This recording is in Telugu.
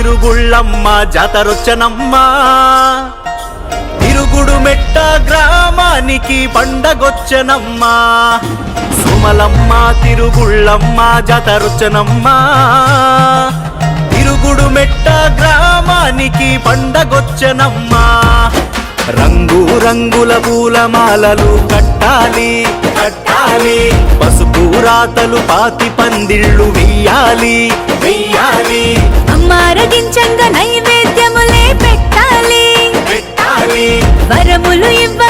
తిరుగుళ్ళమ్మ జాతరొచ్చనమ్మ తిరుగుడు మెట్ట గ్రామానికి పండగొచ్చనమ్మ సుమలమ్మ తిరుగుళ్ళమ్మ జాతరొచ్చనమ్మ తిరుగుడు మెట్ట గ్రామానికి పండగొచ్చనమ్మ రంగు రంగుల పూలమాలలు కట్టాలి కట్టాలి పసుపు రాతలు పాతి పందిళ్ళు వెయ్యాలి వెయ్యాలి అమ్మారగించంగా నైవేద్యములే పెట్టాలి పెట్టాలి వరములు ఇవ్వ